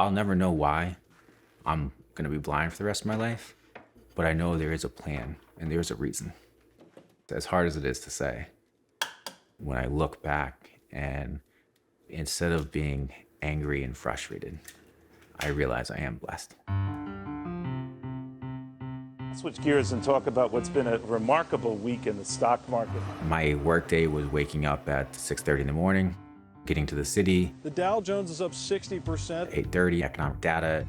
I'll never know why I'm going to be blind for the rest of my life, but I know there is a plan and there's a reason. As hard as it is to say, when I look back and instead of being angry and frustrated, I realize I am blessed. Switch gears and talk about what's been a remarkable week in the stock market. My workday was waking up at 6:30 in the morning, getting to the city. The Dow Jones is up 60%. 8:30, economic data.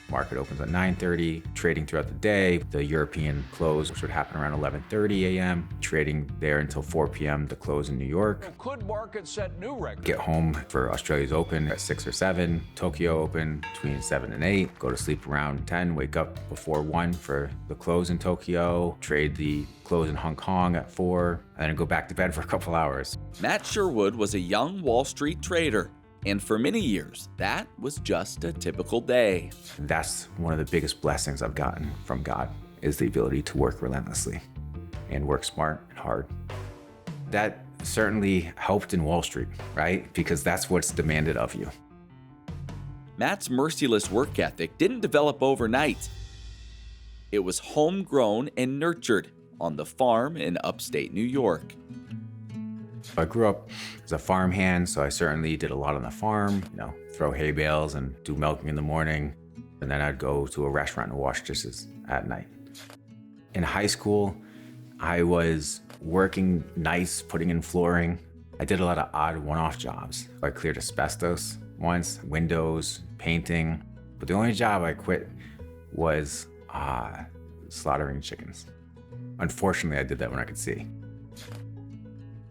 Market opens at 9:30, trading throughout the day. The European close, which would happen around 11:30 a.m., trading there until 4 p.m. to close in New York. Could market set new records? Get home for Australia's Open at 6 or 7, Tokyo Open between 7 and 8, go to sleep around 10, wake up before 1 for the close in Tokyo, trade the close in Hong Kong at 4, and then go back to bed for a couple hours. Matt Sherwood was a young Wall Street trader. And for many years, that was just a typical day. That's one of the biggest blessings I've gotten from God, is the ability to work relentlessly and work smart and hard. That certainly helped in Wall Street, right? Because that's what's demanded of you. Matt's merciless work ethic didn't develop overnight. It was homegrown and nurtured on the farm in upstate New York. I grew up as a farmhand, so I certainly did a lot on the farm, throw hay bales and do milking in the morning. And then I'd go to a restaurant and wash dishes at night. In high school, I was working nights, putting in flooring. I did a lot of odd one-off jobs. I cleared asbestos once, windows, painting. But the only job I quit was slaughtering chickens. Unfortunately, I did that when I could see.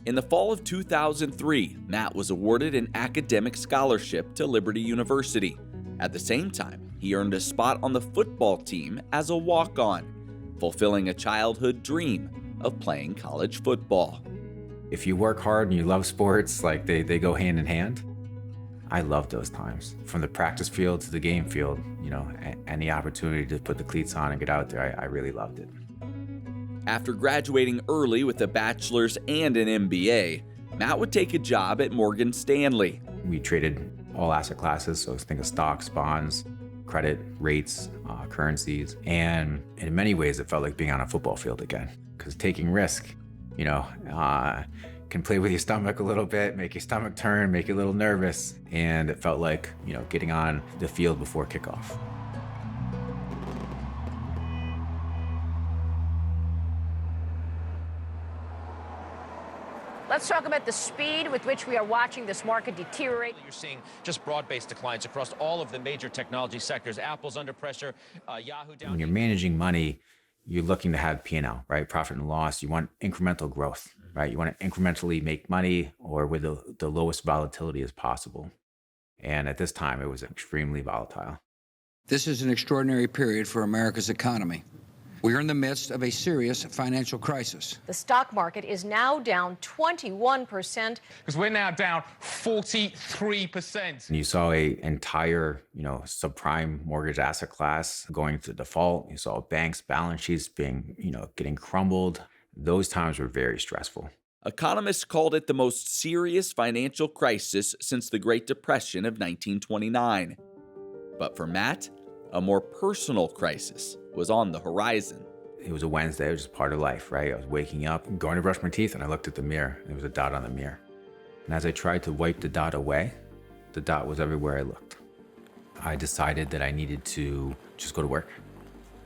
In the fall of 2003, Matt was awarded an academic scholarship to Liberty University. At the same time, he earned a spot on the football team as a walk-on, fulfilling a childhood dream of playing college football. If you work hard and you love sports, they go hand in hand. I love those times. From the practice field to the game field, and the opportunity to put the cleats on and get out there, I really loved it. After graduating early with a bachelor's and an MBA, Matt would take a job at Morgan Stanley. We traded all asset classes, so think of stocks, bonds, credit, rates, currencies. And in many ways, it felt like being on a football field again, because taking risk, can play with your stomach a little bit, make your stomach turn, make you a little nervous. And it felt like, getting on the field before kickoff. Let's talk about the speed with which we are watching this market deteriorate. You're seeing just broad-based declines across all of the major technology sectors. Apple's under pressure, Yahoo down. When you're managing money, you're looking to have P&L, right? Profit and loss. You want incremental growth, right? You want to incrementally make money or with the lowest volatility as possible. And at this time, it was extremely volatile. This is an extraordinary period for America's economy. We are in the midst of a serious financial crisis. The stock market is now down 21%. Because we're now down 43%. And you saw an entire, subprime mortgage asset class going to default. You saw banks' balance sheets being, getting crumbled. Those times were very stressful. Economists called it the most serious financial crisis since the Great Depression of 1929. But for Matt, a more personal crisis was on the horizon. It was a Wednesday, it was just part of life, right? I was waking up, going to brush my teeth, and I looked at the mirror. There was a dot on the mirror. And as I tried to wipe the dot away, the dot was everywhere I looked. I decided that I needed to just go to work.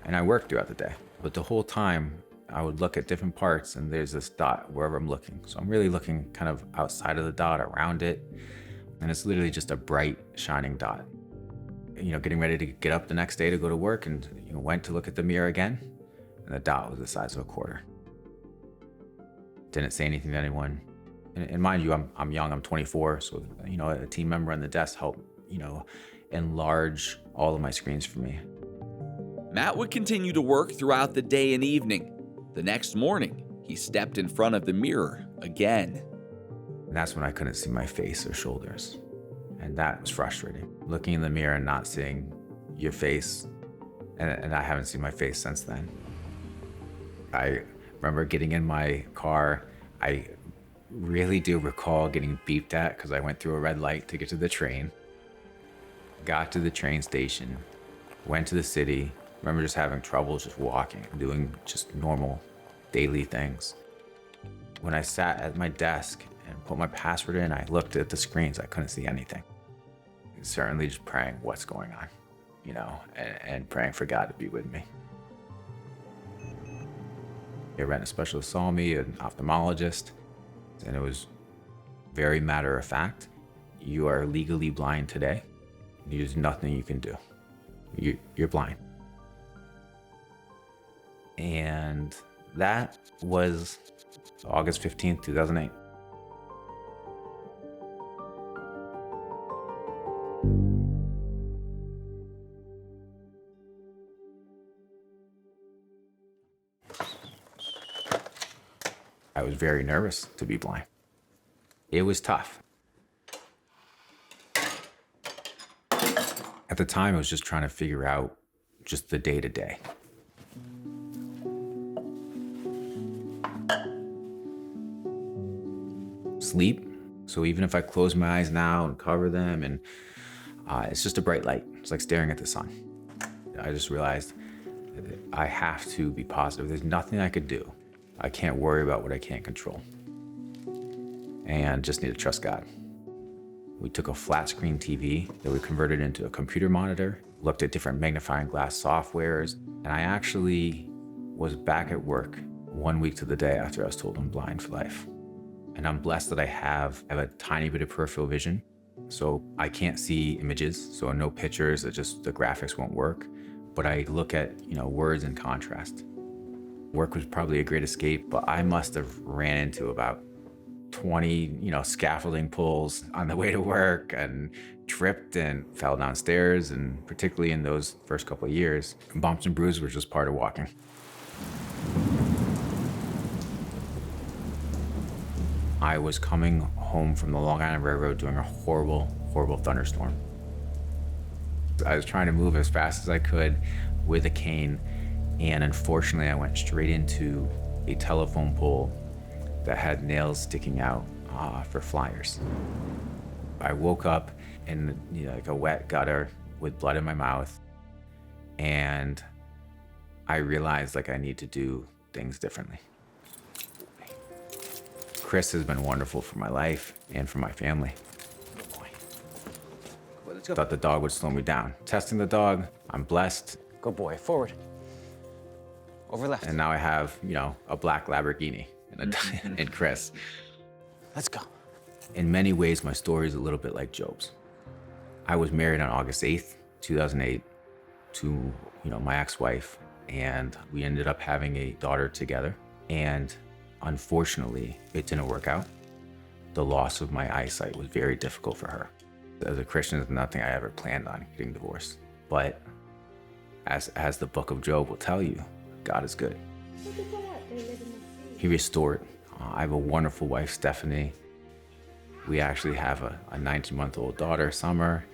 And I worked throughout the day. But the whole time, I would look at different parts, and there's this dot wherever I'm looking. So I'm really looking kind of outside of the dot, around it. And it's literally just a bright, shining dot. Getting ready to get up the next day to go to work, and went to look at the mirror again, and the dot was the size of a quarter. Didn't say anything to anyone. And mind you, I'm young, I'm 24, so a team member on the desk helped, enlarge all of my screens for me. Matt would continue to work throughout the day and evening. The next morning, he stepped in front of the mirror again. And that's when I couldn't see my face or shoulders. And that was frustrating. Looking in the mirror and not seeing your face, and I haven't seen my face since then. I remember getting in my car. I really do recall getting beeped at because I went through a red light to get to the train. Got to the train station, went to the city. Remember just having trouble just walking, doing just normal daily things. When I sat at my desk and put my password in, I looked at the screens, I couldn't see anything. Certainly just praying what's going on, and praying for God to be with me. A retina specialist saw me, an ophthalmologist, and it was very matter of fact. You are legally blind today. There's nothing you can do. You're blind. And that was August 15th, 2008. I was very nervous to be blind. It was tough. At the time, I was just trying to figure out just the day-to-day. Sleep. So even if I close my eyes now and cover them, and it's just a bright light. It's like staring at the sun. I just realized that I have to be positive. There's nothing I could do. I can't worry about what I can't control. And just need to trust God. We took a flat screen TV that we converted into a computer monitor, looked at different magnifying glass softwares, and I actually was back at work 1 week to the day after I was told I'm blind for life. And I'm blessed that I have a tiny bit of peripheral vision, so I can't see images, so no pictures, the graphics won't work. But I look at, words in contrast. Work was probably a great escape, but I must have ran into about 20, scaffolding pulls on the way to work, and tripped and fell downstairs. And particularly in those first couple of years, bumps and bruises were just part of walking. I was coming home from the Long Island Railroad during a horrible, horrible thunderstorm. I was trying to move as fast as I could with a cane, and unfortunately I went straight into a telephone pole that had nails sticking out for flyers. I woke up in like a wet gutter with blood in my mouth, and I realized I need to do things differently. Chris has been wonderful for my life and for my family. Let's go. Thought the dog would slow me down. Testing the dog, I'm blessed. Good boy, forward. Over left. And now I have, a black Lamborghini and Chris. Let's go. In many ways, my story is a little bit like Job's. I was married on August 8th, 2008 to, my ex-wife, and we ended up having a daughter together. And unfortunately, it didn't work out. The loss of my eyesight was very difficult for her. As a Christian, it's nothing I ever planned on getting divorced. But as the book of Job will tell you, God is good. He restored. I have a wonderful wife, Stephanie. We actually have a 19-month-old daughter, Summer.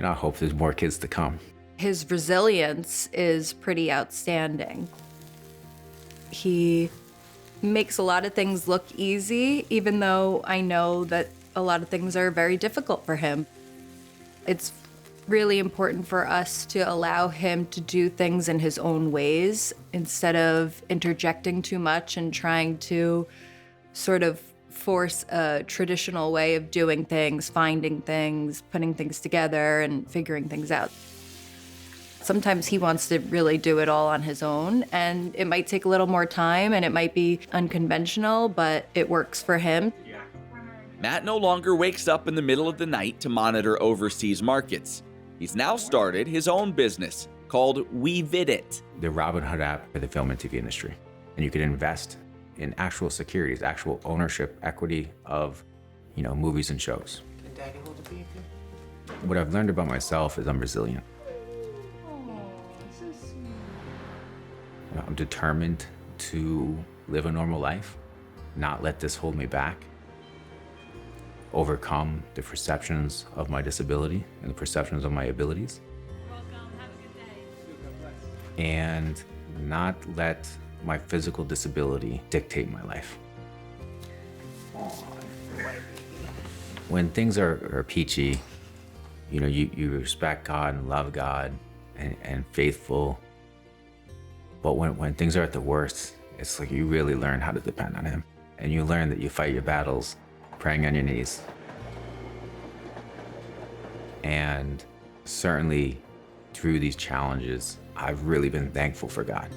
I hope there's more kids to come. His resilience is pretty outstanding. He makes a lot of things look easy, even though I know that a lot of things are very difficult for him. It's really important for us to allow him to do things in his own ways instead of interjecting too much and trying to sort of force a traditional way of doing things, finding things, putting things together, and figuring things out. Sometimes he wants to really do it all on his own, and it might take a little more time and it might be unconventional, but it works for him. Matt no longer wakes up in the middle of the night to monitor overseas markets. He's now started his own business called We Vid It. The Robinhood app for the film and TV industry. And you could invest in actual securities, actual ownership, equity of, movies and shows. Can Daddy hold the baby? What I've learned about myself is I'm resilient. I'm determined to live a normal life, not let this hold me back, overcome the perceptions of my disability and the perceptions of my abilities. Welcome, have a good day. And not let my physical disability dictate my life. When things are peachy, You know, you respect God and love God and faithful. But when things are at the worst, it's like you really learn how to depend on him. And you learn that you fight your battles praying on your knees. And certainly through these challenges, I've really been thankful for God.